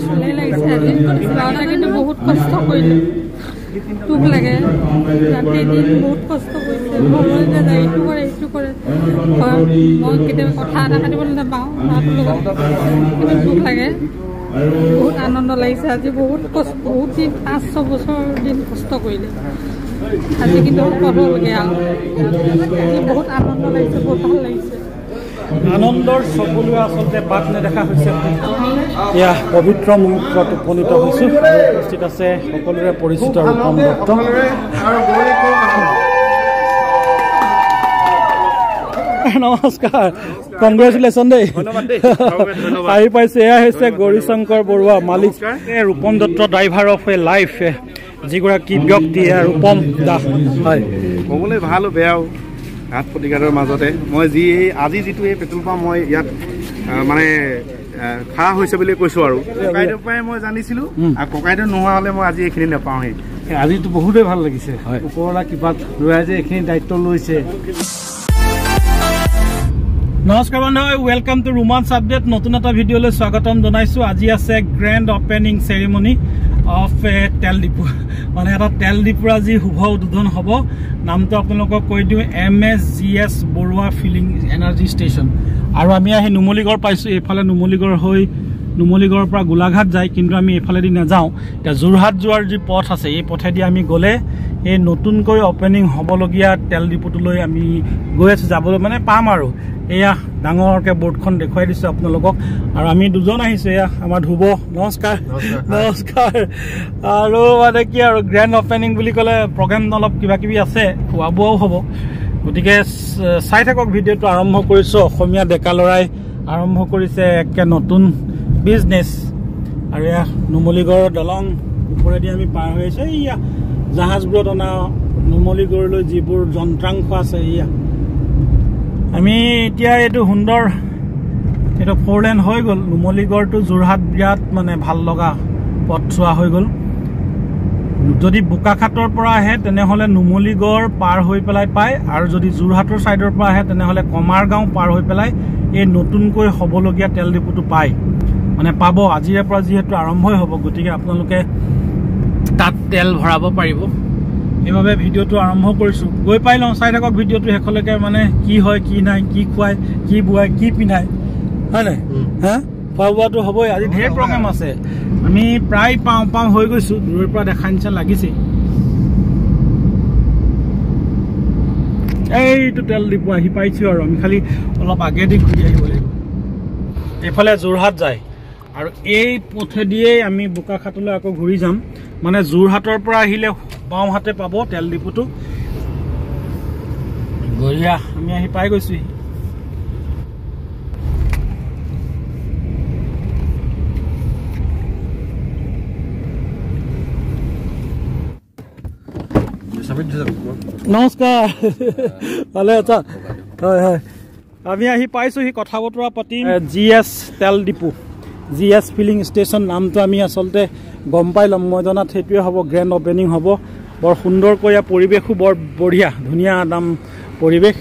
ভালেই লাগিছে আজি যাওঁতে কিন্তু বহুত কষ্ট কৰিলে দুখ লাগে ৰাতি দিন বহুত কষ্ট কৰিছে ঘৰলৈ যায় এইটো কৰে মই কেতিয়াবা কথা এটা পাতিবলৈ নাপাওঁ তাহাঁতৰ লগত কিন্তু দুখ লাগে বহুত আনন্দ লাগিছে আজি বহুত দিন 5-6 বছৰ দিন কষ্ট কৰিলে আজি কিন্তু পাবলগীয়া বহুত আনন্দ লাগিছে বহুত ভাল লাগিছে আনন্দৰ সকলোৱে আচলতে বাট নেদেখা হৈছে এয়া পবিত্ৰ মুহূৰ্তত উপনীত হৈছোঁ উপস্থিত আছে সকলোৰে পৰিচিত ৰূপম দত্ত নমস্কাৰ কংগ্ৰেচুলেশ্যন দেই আহি পাইছে এয়া হৈছে গৌৰীশংকৰ বৰুৱা মালিক Rupam Dutta driver of a life যিগৰাকী ব্যক্তি ৰূপম দাস হয় ক'বলৈ ভাল বেয়াও ঘাট প্ৰতিঘাতৰ মাজতে মই আজি যিটো এই পেট্ৰল পাম্প মই ইয়াত মানে খাৰা হৈছে বুলি কৈছোঁ আৰু ককাইদেউৰ পৰাই মই জানিছিলোঁ আৰু ককাইদেউ নোহোৱা হ'লে মই আজি এইখিনি নাপাওঁহি আজিতো বহুতেই ভাল লাগিছে ওপৰলা কিবা ল'ৰাই যে এইখিনি দায়িত্ব লৈছে নমস্কাৰ বন্ধু ৱেলকাম টু ৰোমাঞ্চ আপডেট নতুন এটা ভিডিঅ'লৈ স্বাগতম জনাইছোঁ আজি আছে গ্ৰেণ্ড অপেনিং চেৰিমনি অফ তেল ডিপু মানে এটা তেল ডিপুৰ আজি শুভ উদ্বোধন হ'ব নামটো আপোনালোকক কৈ দিওঁ MSGS Barua filling energy station আৰু আমি আহি নুমলীগড় পাইছোঁ এইফালে নুমলীগড়ৰ পৰা গোলাঘাট যায় কিন্তু আমি এইফালেদি নাযাওঁ এতিয়া যোৰহাট যোৱাৰ যি পথ আছে এই পথেদি আমি গ'লে এই নতুনকৈ অপেনিং হ'বলগীয়া তেল ডিপুটোলৈ আমি গৈ আছোঁ যাবলৈ মানে পাম আৰু এয়া ডাঙৰকৈ বৰ্ডখন দেখুৱাই দিছোঁ আপোনালোকক আৰু আমি দুজন আহিছোঁ এয়া আমাৰ ধ্ৰুৱ নমস্কাৰ আৰু মানে কি আৰু গ্ৰেণ্ড অপেনিং বুলি ক'লে প্ৰগ্ৰেম অলপ কিবা কিবি আছে খোৱা বোৱাও হ'ব গতিকে চাই থাকক ভিডিঅ'টো আৰম্ভ কৰিছোঁ অসমীয়া ডেকা ল'ৰাই আৰম্ভ কৰিছে একে নতুন বিজনেছ আৰু এয়া নুমলীগড়ৰ দলং ওপৰেদি আমি পাৰ হৈ আহিছোঁ এয়া জাহাজবোৰত অনা নুমলীগড়লৈ যিবোৰ যন্ত্ৰাংশ আছে এয়া আমি এতিয়া এইটো সুন্দৰ এইটো 4 লেন হৈ গ'ল নুমলীগড়টো যোৰহাট বিৰাট মানে ভাল লগা পথছোৱা হৈ গ'ল যদি বোকাখাটৰ পৰা আহে তেনেহ'লে নুমলীগড় পাৰ হৈ পেলাই পায় আৰু যদি যোৰহাটৰ ছাইডৰ পৰা আহে তেনেহ'লে কমাৰগাঁও পাৰ হৈ পেলাই এই নতুনকৈ হ'বলগীয়া তেল ডিপুটো পায় মানে পাব আজিৰে পৰা যিহেতু আৰম্ভই হ'ব গতিকে আপোনালোকে তাত তেল ভৰাব পাৰিব এইভাবে ভিডিঅ'টো আৰম্ভ কৰিছোঁ গৈ পাই লওঁ চাই থাকক ভিডিঅ'টো শেষলৈকে মানে কি হয় কি নাই কি খুৱায় কি বুৱায় কি পিন্ধায় হয় নাই হা খোৱা বোৱাটো হ'বই আজি ঢেৰ প্ৰগ্ৰেম আছে আমি প্ৰায় পাওঁ হৈ গৈছোঁ দূৰৰ পৰা দেখা নিচিনা লাগিছে এইটো তেল ডিপু আহি পাইছোঁ আৰু আমি খালি অলপ আগেদি ঘূৰি আহিব লাগিব এইফালে যোৰহাট যায় আৰু এই পথেদিয়েই আমি বোকাখাটলৈ আকৌ ঘূৰি যাম মানে যোৰহাটৰ পৰা আহিলে বাওঁ হাতে পাব তেল ডিপুটো গৰিয়া আমি আহি পাই গৈছোঁ নমস্কাৰ ভালে আছা হয় আমি আহি পাইছোঁহি কথা বতৰা পাতিম GS তেল ডিপু GS ফিলিং ষ্টেচন নামটো আমি আচলতে গম পাই ল'ম মই জনাত সেইটোৱে হ'ব গ্ৰেণ্ড অপেনিং হ'ব বৰ সুন্দৰকৈ পৰিৱেশো বৰ বঢ়িয়া ধুনীয়া একদম পৰিৱেশ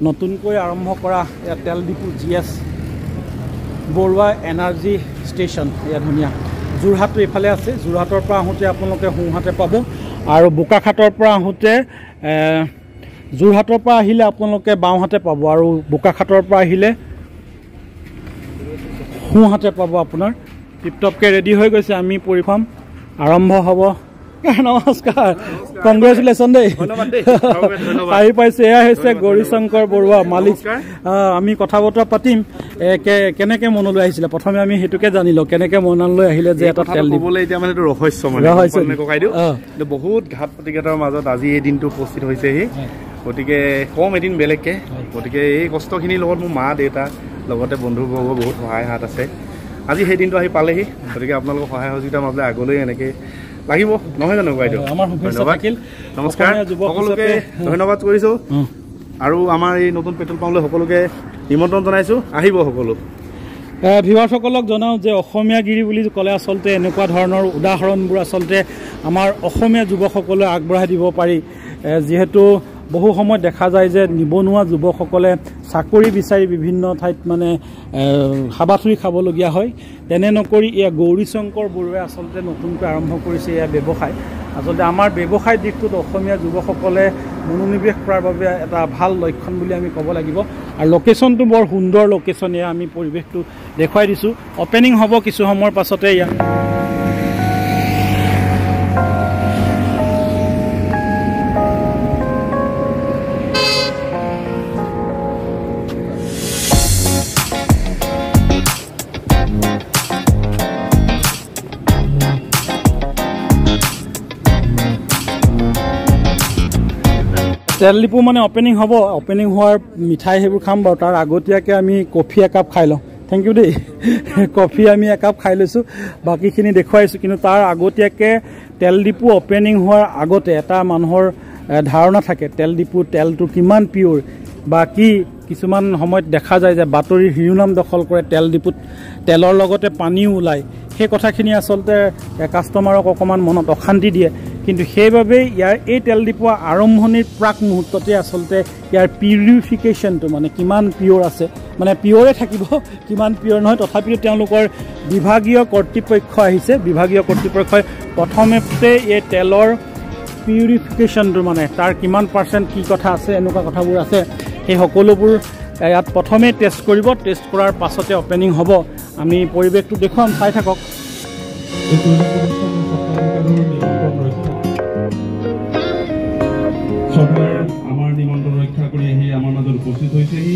নতুনকৈ আৰম্ভ কৰা এয়া তেল depot GS Barua energy station এয়া ধুনীয়া যোৰহাটটো এইফালে আছে যোৰহাটৰ পৰা আহোঁতে আপোনালোকে সোঁহাতে পাব আৰু বোকাখাটৰ পৰা আহোঁতে যোৰহাটৰ পৰা আহিলে আপোনালোকে বাওঁহাতে পাব আৰু বোকাখাটৰ পৰা আহিলে সোঁহাতে পাব আপোনাৰ টিপটপকৈ ৰেডি হৈ গৈছে আমি পৰিফাম আৰম্ভ হ'ব নমস্কাৰ কংগ্ৰেচুলেশ্যন দেই আহি পাইছে এয়া হৈছে গৌৰীশংকৰ বৰুৱা মালিক আমি কথা বতৰা পাতিম কেনেকৈ মনলৈ আহিছিলে প্ৰথমে আমি সেইটোকে জানি লওঁ কেনেকৈ মনলৈ আহিলে যে এটা তেল দিবলৈ এতিয়া মানে এইটো ৰহস্য মানে ককাইদেউ বহুত ঘাট প্ৰতিঘাতৰ মাজত আজি এই দিনটো উপস্থিত হৈছেহি গতিকে কম এদিন বেলেগকৈ গতিকে এই কষ্টখিনিৰ লগত মোৰ মা দেউতা লগতে বন্ধুবৰ্গ বহুত সহায় হাত আছে আজি সেই দিনটো আহি পালেহি গতিকে আপোনালোকৰ সহায় সহযোগিতাৰ মাজতে আগলৈ এনেকৈ লাগিব নহয় জানো বাইদেউ ধন্যবাদ নমস্কাৰ সকলোকে ধন্যবাদ কৰিছোঁ আৰু আমাৰ এই নতুন পেট্ৰল পাম্পলৈ সকলোকে নিমন্ত্ৰণ জনাইছোঁ আহিব সকলো ভিউৱাৰসকলক জনাওঁ যে অসমীয়াগিৰি বুলি ক'লে আচলতে এনেকুৱা ধৰণৰ উদাহৰণবোৰ আচলতে আমাৰ অসমীয়া যুৱকসকলে আগবঢ়াই দিব পাৰি যিহেতু বহু সময়ত দেখা যায় যে নিবনুৱা যুৱকসকলে চাকৰি বিচাৰি বিভিন্ন ঠাইত মানে হাবাথুৰি খাবলগীয়া হয়। তেনে নকৰি এয়া গৌৰীশংকৰ বৰুৱাই আচলতে নতুনকৈ আৰম্ভ কৰিছে এয়া ব্যৱসায়। আচলতে আমাৰ ব্যৱসায় দিশটোত অসমীয়া যুৱকসকলে মনোনিৱেশ কৰাৰ বাবে এটা ভাল লক্ষণ বুলি আমি ক'ব লাগিব। আৰু লোকেশ্যনটো বৰ সুন্দৰ লোকেশ্যন, এয়া আমি পৰিৱেশটো দেখুৱাই দিছোঁ। অপেনিং হ'ব কিছু সময়ৰ পাছতে ইয়াত। তেল ডিপু মানে অপেনিং হ'ব, অপেনিং হোৱাৰ মিঠাই সেইবোৰ খাম বাৰু। তাৰ আগতীয়াকৈ আমি কফি একাপ খাই লওঁ। থেংক ইউ দেই, কফি আমি একাপ খাই লৈছোঁ, বাকীখিনি দেখুৱাইছোঁ। কিন্তু তাৰ আগতীয়াকৈ তেল ডিপু অপেনিং হোৱাৰ আগতে এটা মানুহৰ ধাৰণা থাকে তেল ডিপুৰ তেলটো কিমান পিয়'ৰ বা কি। কিছুমান সময়ত দেখা যায় যে বাতৰিৰ শিৰোনাম দখল কৰে তেল ডিপুত তেলৰ লগতে পানীও ওলায়। সেই কথাখিনি আচলতে কাষ্টমাৰক অকণমান মনত অশান্তি দিয়ে। কিন্তু সেইবাবেই ইয়াৰ এই তেল ডিপু আৰম্ভণিৰ প্ৰাক মুহূৰ্ততে আচলতে ইয়াৰ পিউৰিফিকেশ্যনটো মানে কিমান পিয়'ৰ আছে, মানে পিয়'ৰে থাকিব, কিমান পিয়'ৰ নহয়। তথাপিও তেওঁলোকৰ বিভাগীয় কৰ্তৃপক্ষ আহিছে। বিভাগীয় কৰ্তৃপক্ষই প্ৰথমতে এই তেলৰ পিউৰিফিকেশ্যনটো মানে তাৰ কিমান পাৰ্চেণ্ট কি কথা আছে, এনেকুৱা কথাবোৰ আছে, সেই সকলোবোৰ ইয়াত প্ৰথমে টেষ্ট কৰিব। টেষ্ট কৰাৰ পাছতে অপেনিং হ'ব। আমি পৰিৱেশটো দেখুৱাম, চাই থাকক। চৰকাৰ আমাৰ নিমন্ত্ৰণ ৰক্ষা কৰি আহি আমাৰ মাজত উপস্থিত হৈছেহি।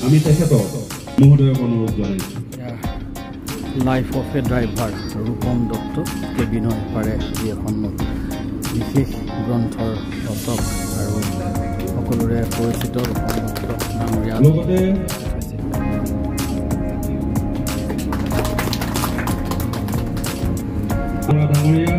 আমি তেখেতক মহোদয়ক অনুৰোধ জনাইছোঁ। Life of a driver Rupam Dutta কেবিনৰ এপাৰে যি এখন বিশেষ গ্ৰন্থৰ ৰচক আৰু সকলোৰে পৰিচিত ৰূপম দত্ত ডাঙৰীয়া লগতে ডাঙৰীয়া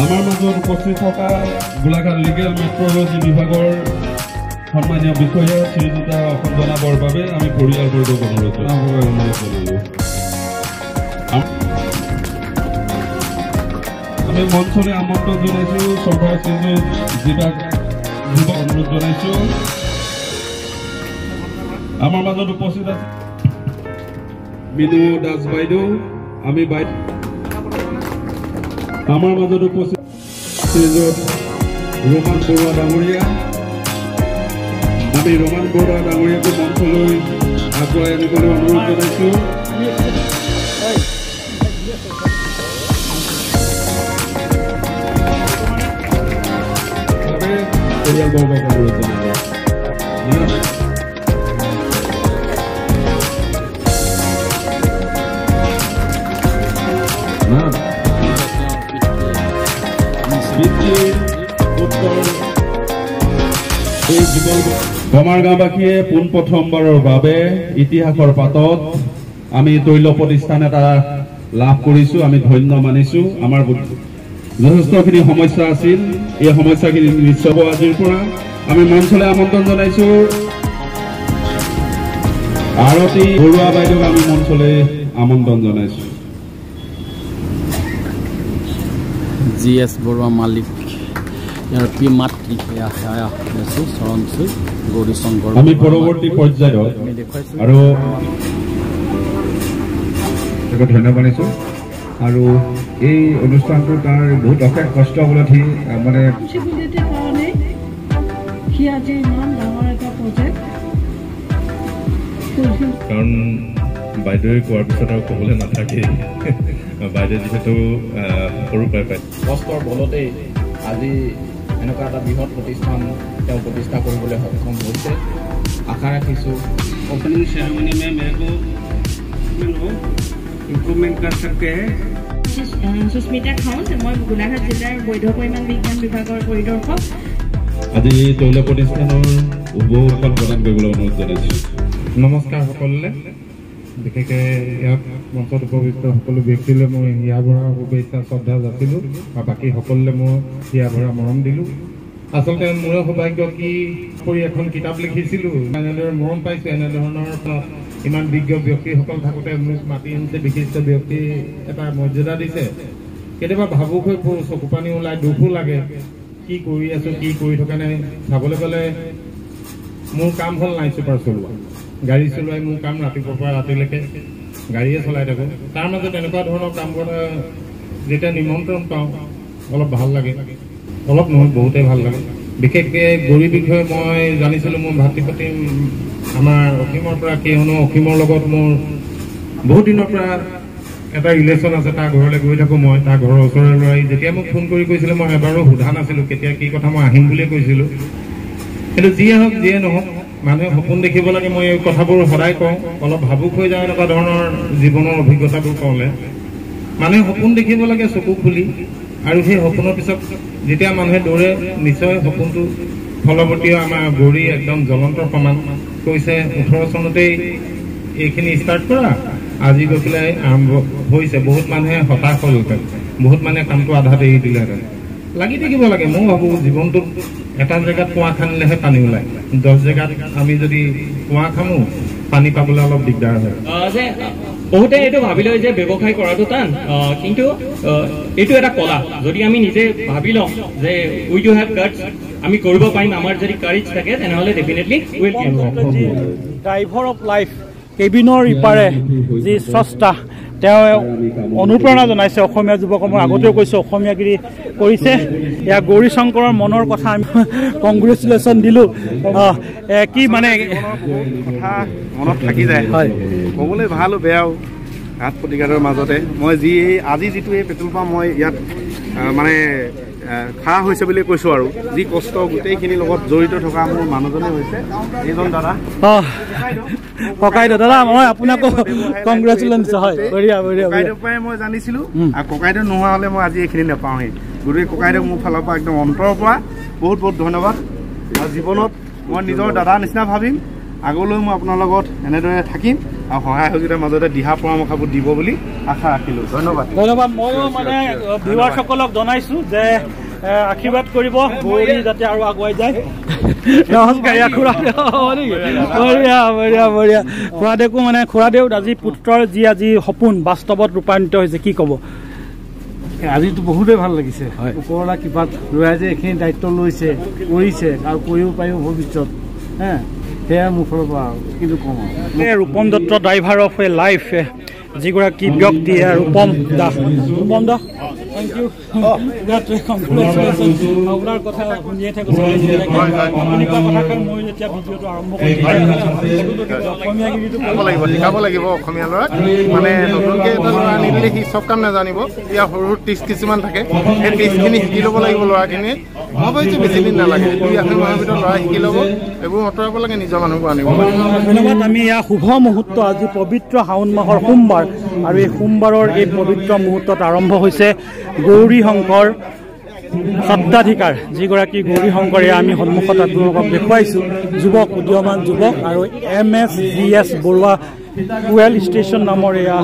আমাৰ মাজত উপস্থিত থকা গোলাঘাট লিগেল মেট্ৰলজি বিভাগৰ সন্মানীয় বিষয়া শ্ৰীযুতা অসম জনাবৰ বাবে আমি পৰিয়ালবৰ্গক অনুৰোধ জনালোঁ। আমি মঞ্চলৈ আমন্ত্ৰণ জনাইছোঁ। চৰকাৰ শ্ৰীযুত যুৱক অনুৰোধ জনাইছোঁ। আমাৰ মাজত উপস্থিত আছে মিনু দাস বাইদেউ। আমি আমাৰ মাজত উপস্থিত শ্ৰীযুত ৰোমান বৰুৱা ডাঙৰীয়া। আমি ৰোমান বৰুৱা ডাঙৰীয়াকো মঞ্চলৈ আগুৱাই আনিবলৈ অনুৰোধ জনাইছোঁ। পৰিয়ালবৰ্গক অনুৰোধ জনাইছোঁ। বমাৰ গাঁওবাসীয়ে পোনপ্ৰথমবাৰৰ বাবে ইতিহাসৰ পাতত আমি তৈল প্ৰতিষ্ঠান এটা লাভ কৰিছোঁ। আমি ধন্য মানিছোঁ। আমাৰ যথেষ্টখিনি সমস্যা আছিল, এই সমস্যাখিনি নিশ্চয় আজিৰ পৰা আমি মঞ্চলৈ আমন্ত্ৰণ জনাইছোঁ। আৰতী বৰুৱা বাইদেউক আমি মঞ্চলৈ আমন্ত্ৰণ জনাইছোঁ। GS বৰুৱা মালিক, ইয়াৰ পিতৃ চৰণ চুই গৌৰীশংকৰ। আমি পৰৱৰ্তী পৰ্যায়ত আৰু ধন্যবাদ দিছোঁ। আৰু এই অনুষ্ঠানটো তাৰ বহুত অশেষ কষ্ট ফলত সি মানে কাৰণ বাইদেৱে কোৱাৰ পিছত আৰু ক'বলৈ নাথাকেই। বাইদেউ যিহেতু সৰু পাই কষ্টৰ বলতেই আজি এনেকুৱা এটা বৃহৎ প্ৰতিষ্ঠান তেওঁ প্ৰতিষ্ঠা কৰিবলৈ সক্ষম হৈছে। আশা ৰাখিছোঁ ओपनिंग सेरेमनी में मेरे को इम्प्रूवमेंट कर सकते हैं। सुस्मिता खाउंड, मैं गोलाघाट जिलार बैध परिमाण विज्ञान विभागर परिदर्शक। আজি তৈল প্ৰতিষ্ঠানৰ উদ্বোধন প্ৰদান কৰিবলৈ অনুৰোধ জনাইছোঁ। নমস্কাৰ সকলোলৈ। বিশেষকৈ ইয়াত মঞ্চত উপস্থিত সকলো ব্যক্তিলৈ মই হিয়া ভৰা শুভেচ্ছা শ্ৰদ্ধা যাচিলোঁ আৰু বাকী সকলোলৈ মই হিয়া ভৰা মৰম দিলোঁ। আচলতে মোৰে সৌভাগ্য কি কৰি এখন কিতাপ লিখিছিলোঁ, এনেদৰে মৰম পাইছোঁ। এনেধৰণৰ ইমান বিজ্ঞ ব্যক্তিসকল থাকোঁতে মোক মাতি আনিছে, বিশিষ্ট ব্যক্তি এটা মৰ্যাদা দিছে। কেতিয়াবা ভাবুক হৈ পৰোঁ, চকু পানী ওলাই, দুখো লাগে। কি কৰি আছোঁ, কি কৰি থকা নাই। চাবলৈ গ'লে মোৰ কাম হ'ল নাইট ছুপাৰ চলোৱা, গাড়ী চলোৱাই মোৰ কাম। ৰাতিপুৱাৰ পৰা ৰাতিলৈকে গাড়ীয়ে চলাই থাকোঁ। তাৰ মাজত এনেকুৱা ধৰণৰ কামবোৰ যেতিয়া নিমন্ত্ৰণ পাওঁ অলপ ভাল লাগে, অলপ নহয় বহুতেই ভাল লাগে। বিশেষকৈ গৌৰীৰ বিষয়ে মই জানিছিলোঁ মোৰ ভাতৃ আমাৰ অসীমৰ পৰা, কিয়নো অসীমৰ লগত মোৰ বহুত দিনৰ পৰা এটা ৰিলেশ্যন আছে। তাৰ ঘৰলৈ গৈ থাকোঁ মই, তাৰ ঘৰৰ ওচৰলৈ লৈ। যেতিয়া মোক ফোন কৰি কৈছিলে মই এবাৰো সোধা নাছিলোঁ কেতিয়া কি কথা, মই আহিম বুলিয়ে কৈছিলোঁ। কিন্তু যিয়ে হওক যিয়ে নহওক মানুহে সপোন দেখিব লাগে, মই এই কথাবোৰ সদায় কওঁ। অলপ ভাবুক হৈ যাওঁ এনেকুৱা ধৰণৰ জীৱনৰ অভিজ্ঞতাবোৰ কওঁলে। মানুহে সপোন দেখিব লাগে চকু খুলি, আৰু সেই সপোনৰ পিছত যেতিয়া মানুহে দৌৰে নিশ্চয় সপোনটো ফলৱতী। আমাৰ গৌৰী একদম জ্বলন্ত প্ৰমাণ কৈছে। 18 চনতেই এইখিনি ষ্টাৰ্ট কৰা, আজি গৈ পেলাই আৰম্ভ হৈছে। বহুত মানুহে হতাশ হ'লহেঁতেন, বহুত মানুহে কামটো আধাত এৰি দিলেহেঁতেন। লাগি থাকিব লাগে। মই ভাবোঁ জীৱনটোত এটা জেগাত কুঁৱা খান্দিলেহে পানী ওলায়, 10 জেগাত আমি যদি কুঁৱা খান্দো পানী পাবলৈ অলপ দিগদাৰ হয়। যে বহুতে এইটো ভাবি লয় যে ব্যৱসায় কৰাটো টান, কিন্তু এইটো এটা কলা। যদি আমি নিজে ভাবি লওঁ যে উই ডু হেভ গাটছ, আমি কৰিব পাৰিম, আমাৰ যদি কাৰেজ থাকে তেনেহ'লে definitely will can. Driver of life কেবিনৰ ইপাৰে যি স্ৰষ্টা, তেওঁ অনুপ্ৰেৰণা জনাইছে অসমীয়া যুৱকক। মই আগতেও কৈছোঁ অসমীয়াগিৰি কৰিছে। এয়া গৌৰী শংকৰৰ মনৰ কথা আমি কংগ্ৰেচুলেশ্যন দিলোঁ। কি মানে কথা মনত থাকি যায়, হয় ক'বলৈ ভালো বেয়াও ঘাট প্ৰতিঘাতৰ মাজতে। মই আজি যিটো এই পেট্ৰল পাম্প মই ইয়াত মানে খাৰা হৈছে বুলি কৈছোঁ। আৰু যি কষ্ট গোটেইখিনিৰ লগত জড়িত থকা মোৰ মানুহজনে হৈছে এইজন দাদা। ককাইদেউ দাদা, মই আপোনাকো কংগ্ৰেচুলেশ্যন দিছোঁ। হয়, বঢ়িয়া বঢ়িয়া। ককাইদেউৰ পৰাই মই জানিছিলোঁ, আৰু ককাইদেউ নোহোৱা হ'লে মই আজি এইখিনি নাপাওঁহি। গতিকে ককাইদেউ মোৰ ফালৰ পৰা একদম অন্তৰৰ পৰা বহুত বহুত ধন্যবাদ। আৰু জীৱনত মই নিজৰ দাদা নিচিনা ভাবিম। আগলৈ মই আপোনাৰ লগত এনেদৰে থাকিম আৰু সহায় সহযোগিতাৰ মাজতে দিহা পৰামৰ্শবোৰ দিব বুলি আশা ৰাখিলোঁ। ধন্যবাদ। ধন্যবাদ। ময়ো মানে ভিউৱাৰসকলক জনাইছোঁ যে আশীৰ্বাদ কৰিব গৌৰী যাতে আৰু আগুৱাই যায়। নমস্কাৰ। বঢ়িয়া বঢ়িয়া বঢ়িয়া। খুৰাদেউকো মানে খুৰাদেউ আজি পুত্ৰৰ যি আজি সপোন বাস্তৱত ৰূপায়িত হৈছে, কি ক'ব? আজিতো বহুতেই ভাল লাগিছে। ওপৰলা কিবাত ল'ৰাই যে এইখিনি দায়িত্ব লৈছে, কৰিছে আৰু কৰিব পাৰিব ভৱিষ্যত। সেয়া মোৰ ফালৰ পৰা কিন্তু কম। Rupam Dutta driver of a life, যিগৰাকী ব্যক্তি ৰূপম দাস। Rupam Das, thank you. আপোনাৰ কথা শুনিয়ে থাকোঁ। আপুনি কোৱা কথাষাৰ মই যেতিয়া ভিডিঅ'টো আৰম্ভ শিকাব লাগিব অসমীয়া ল'ৰাক। মানে নতুনকৈ এটা ল'ৰা আনিলে সি চব কাম নাজানিব। ইয়াৰ সৰু টিপছ কিছুমান থাকে, সেই টিপছখিনি শিকি ল'ব লাগিব ল'ৰাখিনি। মই ভাবিছোঁ বেছি দিন নালাগে, 2-8 মাহৰ ভিতৰত ল'ৰা শিকি ল'ব। এইবোৰ আঁতৰাব লাগে, নিজৰ মানুহবোৰ আনিব লাগে। ধন্যবাদ। আমি এয়া শুভ মুহূৰ্ত, আজি পবিত্ৰ শাওণ মাহৰ সোমবাৰ, আৰু এই সোমবাৰৰ এই পবিত্ৰ মুহূৰ্তত আৰম্ভ হৈছে গৌৰী শংকৰ সত্ৰাধিকাৰ। যিগৰাকী গৌৰী শংকৰে আমি সন্মুখত আপোনালোকক দেখুৱাইছোঁ, যুৱক, উদীয়মান যুৱক। আৰু MSVS বৰুৱা ফুৱেল ষ্টেচন নামৰ এয়া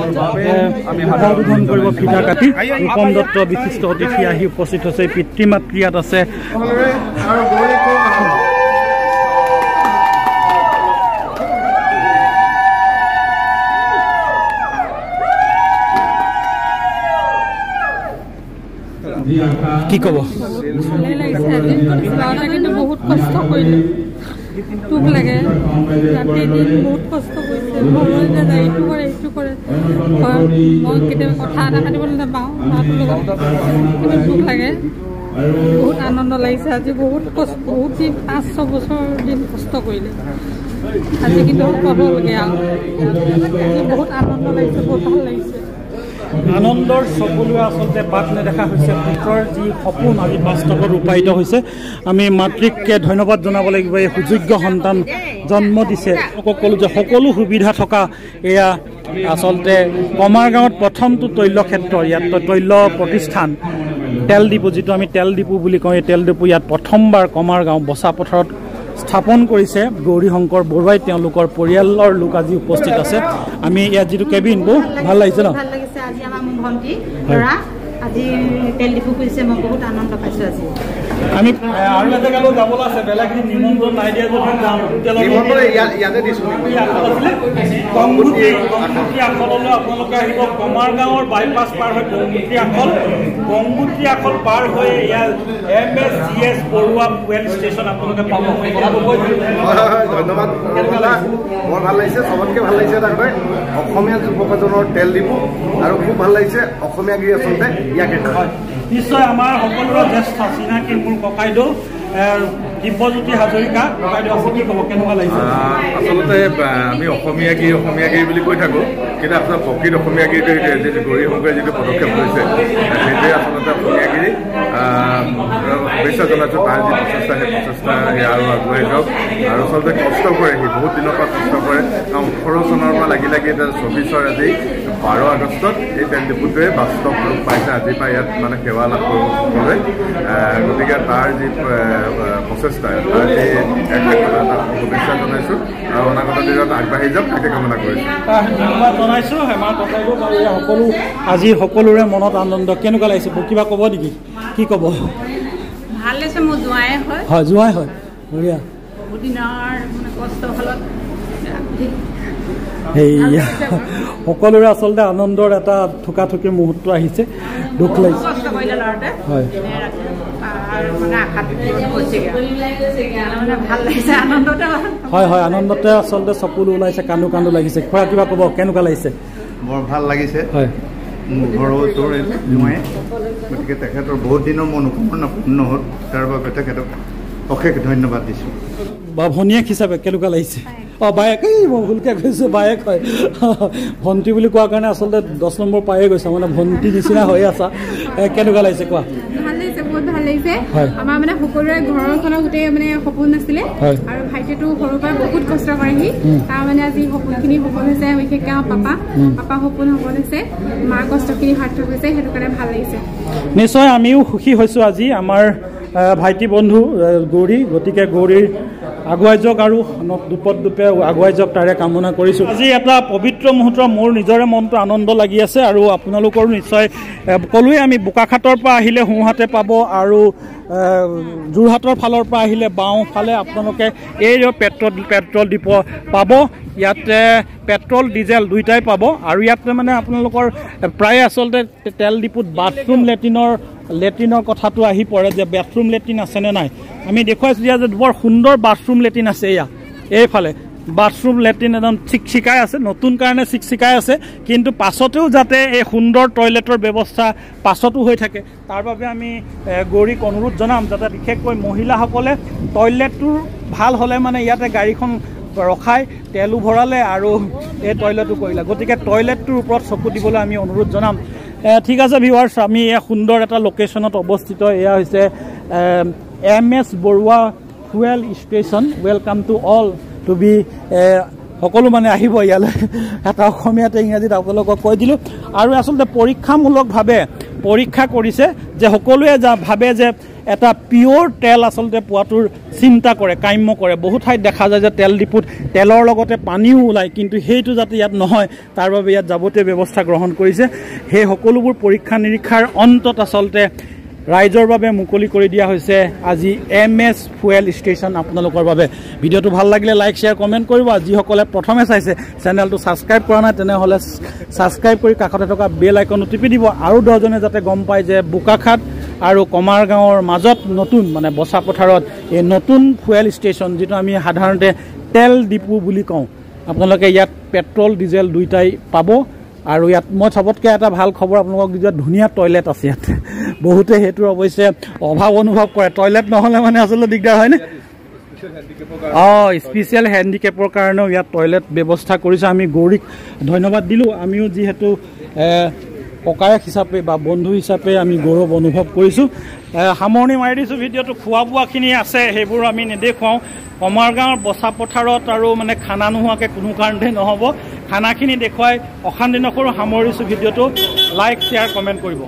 উদ্বোধন কৰিব ফিতা কাটি ৰূপম দত্ত বিশিষ্ট অতিথি আহি উপস্থিত হৈছে। পিতৃ মাতৃ ইয়াত আছে। কি ক'ব? ভালেই লাগিছে। আজি যাওঁতে কিন্তু বহুত কষ্ট কৰিলোঁ, দুখ লাগে। ৰাতি দিন বহুত কষ্ট কৰিছে। সময় নাযায়, এইটো কৰে সেইটো কৰে। মই কেতিয়াবা কথা এটা পাতিবলৈ নাপাওঁ মাহঁতৰ লগত, কিন্তু দুখ লাগে। বহুত আনন্দ লাগিছে। আজি বহুত কষ্ট, বহুত দিন 5-6 বছৰ দিন কষ্ট কৰিলে। আজি কিন্তু সফল হ'লগৈ আৰু বহুত আনন্দ লাগিছে, বহুত ভাল লাগিছে। আনন্দৰ চকুলোৱে আচলতে বাট নেদেখা হৈছে। পুত্ৰৰ যি সপোন আজি বাস্তৱত ৰূপায়িত হৈছে। আমি মাতৃককে ধন্যবাদ জনাব লাগিব। এই সুযোগ্য সন্তান জন্ম দিছে। ক'লোঁ যে সকলো সুবিধা থকা এয়া আচলতে কমাৰ গাঁৱত প্ৰথমটো তৈল ক্ষেত্ৰ, ইয়াত তৈল প্ৰতিষ্ঠান, তেল ডিপু, যিটো আমি তেল ডিপু বুলি কওঁ, এই তেল ডিপু ইয়াত প্ৰথমবাৰ কমাৰ গাঁও বচা পথাৰত স্থাপন কৰিছে গৌৰী শংকৰ বৰুৱাই। তেওঁলোকৰ পৰিয়ালৰ লোক আজি উপস্থিত আছে। আমি ইয়াত যিটো কেবিন, বহুত ভাল লাগিছে ন? ভাল লাগিছে। আজি আমাৰ মোৰ ভণ্টি ল'ৰা আজি তেল ডিপু কৰিছে, মই বহুত আনন্দ পাইছোঁ আজি। আমি আৰু এটা জেগালৈ যাবলৈ আছে বেলেগখিনি নিমন্ত্ৰণ নাই দিয়া যদি যাম ইয়াতে দিছোঁ গংগুটি আখললৈ আপোনালোকে আহিব কমাৰগাঁৱৰ বাইপাছ পাৰ হৈ গংগুটি আখল পাৰ হৈ ইয়াৰ MSGS বৰুৱা ফুৱেল ষ্টেচন আপোনালোকে পাব ধন্যবাদ বৰ ভাল লাগিছে চবতকৈ ভাল লাগিছে তাৰপৰা অসমীয়া যুৱকজনৰ তেল ডিপু আৰু খুব ভাল লাগিছে অসমীয়া গিৰি আচলতে ইয়াকে নিশ্চয় আমাৰ সকলোৰে জ্যেষ্ঠ চিনাকি মোৰ ককাইদেউ দিব্যজ্যোতি হাজৰিকা ককাইদেউ আছে কি ক'ব কেনেকুৱা লাগিছে আচলতে আমি অসমীয়া গিৰি বুলি কৈ থাকোঁ কিন্তু আচলতে প্ৰকৃত অসমীয়া গিৰিটো যিটো গৌৰী শংকৰে যিটো পদক্ষেপ লৈছে সেইটোৱে আচলতে অসমীয়া গিৰি শুভেচ্ছা জনাইছোঁ তাৰ যি প্ৰচেষ্টা সেই প্ৰচেষ্টা আৰু আগুৱাই যাওক আৰু আচলতে কষ্ট কৰে সি বহুত দিনৰ পৰা কষ্ট কৰে 18 চনৰ পৰা লাগি এতিয়া 24 আজি 12 আগষ্টত এই তেল ডিপুটোৱে বাস্তৱ ৰূপ পাইছে আজিৰ পৰা ইয়াত মানে সেৱা লাভ কৰিবলৈ গতিকে তাৰ যি প্ৰচেষ্টা তাৰ যি শুভেচ্ছা জনাইছোঁ আৰু অনাগত দিনত আগবাঢ়ি যাওক তাকে কামনা কৰিছোঁ ধন্যবাদ জনাইছোঁ হেমা ককাইদেউক আৰু সকলো আজি সকলোৰে মনত আনন্দ কেনেকুৱা লাগিছে কিবা ক'ব নেকি কি ক'ব ভাল লাগিছে মোৰ জোঁৱাই হয় জোঁৱাই হয় বঢ়িয়া বহুত দিনৰ কষ্ট ফলত সেয়া সকলোৰে আচলতে আনন্দৰ এটা থুকাথুকি মুহূৰ্ত আহিছে দুখ লাগিছে হয় হয় হয় আনন্দতে আচলতে চকুলো ওলাইছে কান্দো কান্দো লাগিছে খুৰা কিবা ক'ব কেনেকুৱা লাগিছে বৰ ভাল লাগিছে হয় মোৰ ঘৰৰ ওচৰৰে জোঁৱাই গতিকে তেখেতৰ বহুত দিনৰ মনোকামনা পূৰ্ণ হ'ল তাৰ বাবে তেখেতক অশেষ ধন্যবাদ দিছোঁ বা ভনীয়েক হিচাপে কেনেকুৱা লাগিছে বায়েক মই ভুলকৈ কৈছোঁ বায়েক হয় ভণ্টি বুলি কোৱাৰ কাৰণে আচলতে 10 নম্বৰ পায়ে গৈছা মানে ভণ্টি নিচিনা হৈ আছা কেনেকুৱা লাগিছে কোৱা ভাল লাগিছে বহুত ভাল লাগিছে আমাৰ মানে সকলোৰে ঘৰখনৰ গোটেই মানে সপোন আছিলে আৰু ভাইটিটো সৰুৰ পৰা বহুত কষ্ট কৰে সি তাৰ মানে আজি সপোনখিনি সফল হৈছে বিশেষকৈ পাপা সপোন সফল হৈছে মাৰ কষ্টখিনি সাৰ্থক হৈছে সেইটো কাৰণে ভাল লাগিছে নিশ্চয় আমিও সুখী হৈছোঁ আজি আমাৰ ভাইটি বন্ধু গৌৰী গতিকে গৌৰীৰ আগুৱাই যাওক আৰু দুপে আগুৱাই যাওক তাৰে কামনা কৰিছোঁ আজি এটা পবিত্ৰ মুহূৰ্ত মোৰ নিজৰে মনটো আনন্দ লাগি আছে আৰু আপোনালোকৰো নিশ্চয় ক'লোৱে আমি বোকাখাটৰ পৰা আহিলে সোঁহাতে পাব আৰু যোৰহাটৰ ফালৰ পৰা আহিলে বাওঁফালে আপোনালোকে এই পেট্ৰল ডিপু পাব ইয়াতে পেট্ৰল ডিজেল দুইটাই পাব আৰু ইয়াতে মানে আপোনালোকৰ প্ৰায় আচলতে তেল ডিপুত বাথৰুম লেট্ৰিনৰ কথাটো আহি পৰে যে বাথৰুম লেট্ৰিন আছেনে নাই আমি দেখুৱাইছোঁ যে বৰ সুন্দৰ বাথৰুম লেট্ৰিন আছে এইফালে বাথৰুম লেট্ৰিন একদম চিকচিকাই আছে নতুন কাৰণে চিকচিকাই আছে কিন্তু পাছতেও যাতে এই সুন্দৰ টয়লেটৰ ব্যৱস্থা পাছতো হৈ থাকে তাৰ বাবে আমি গৌৰীক অনুৰোধ জনাম যাতে বিশেষকৈ মহিলাসকলে টয়লেটটো ভাল হ'লে মানে ইয়াতে গাড়ীখন ৰখাই তেলো ভৰালে আৰু এই টয়লেটো কৰিলে গতিকে টয়লেটটোৰ ওপৰত চকু দিবলৈ আমি অনুৰোধ জনাম ঠিক আছে ভিউৱাৰ্ছ আমি এয়া সুন্দৰ এটা লোকেশ্যনত অৱস্থিত এয়া হৈছে MS Barua fuel station welcome to all to be সকলো মানে আহিব ইয়ালৈ এটা অসমীয়াতে ইংৰাজীত আপোনালোকক কৈ দিলোঁ আৰু আচলতে পৰীক্ষামূলকভাৱে পৰীক্ষা কৰিছে যে সকলোৱে ভাবে যে এটা পিয়ৰ তেল আচলতে পোৱাটোৰ চিন্তা কৰে কাম্য কৰে বহু ঠাইত দেখা যায় যে তেল ডিপুত তেলৰ লগতে পানীও ওলায় কিন্তু সেইটো যাতে ইয়াত নহয় তাৰ বাবে ইয়াত যাৱতীয় ব্যৱস্থা গ্ৰহণ কৰিছে সেই সকলোবোৰ পৰীক্ষা নিৰীক্ষাৰ অন্তত আচলতে ৰাইজৰ বাবে মুকলি কৰি দিয়া হৈছে আজি MS ফুৱেল ষ্টেচন আপোনালোকৰ বাবে ভিডিঅ'টো ভাল লাগিলে লাইক শ্বেয়াৰ কমেণ্ট কৰিব যিসকলে প্ৰথমে চাইছে চেনেলটো ছাবস্ক্ৰাইব কৰা নাই তেনেহ'লে ছাবস্ক্ৰাইব কৰি কাষতে থকা বেল আইকনটো টিপি দিব আৰু 10জনে যাতে গম পায় যে বোকাখাট আৰু কমাৰগাঁৱৰ মাজত নতুন মানে বচা পথাৰত এই নতুন ফুৱেল ষ্টেচন যিটো আমি সাধাৰণতে তেল ডিপু বুলি কওঁ আপোনালোকে ইয়াত পেট্ৰল ডিজেল দুইটাই পাব আৰু ইয়াত মই সবতকৈ এটা ভাল খবৰ আপোনালোকক দিছোঁ ধুনীয়া টয়লেট আছে ইয়াত বহুতে সেইটোৰ অৱশ্যে অভাৱ অনুভৱ কৰে টয়লেট নহ'লে মানে আচলতে দিগদাৰ হয়নে স্পেচিয়েল হেণ্ডিকেপৰ কাৰণেও ইয়াত টয়লেট ব্যৱস্থা কৰিছে আমি গৌৰীক ধন্যবাদ দিলোঁ আমিও যিহেতু ককায়েক হিচাপে বা বন্ধু হিচাপে আমি গৌৰৱ অনুভৱ কৰিছোঁ সামৰণি মাৰি দিছোঁ ভিডিঅ'টো খোৱা বোৱাখিনি আছে সেইবোৰ আমি নেদেখুৱাওঁ কমাৰগাঁৱৰ বচা পথাৰত আৰু মানে খানা নোহোৱাকৈ কোনো কাৰণতে নহ'ব খানাখিনি দেখুৱাই অশান্তি নকৰোঁ সামৰিছোঁ ভিডিঅ'টো লাইক শ্বেয়াৰ কমেণ্ট কৰিব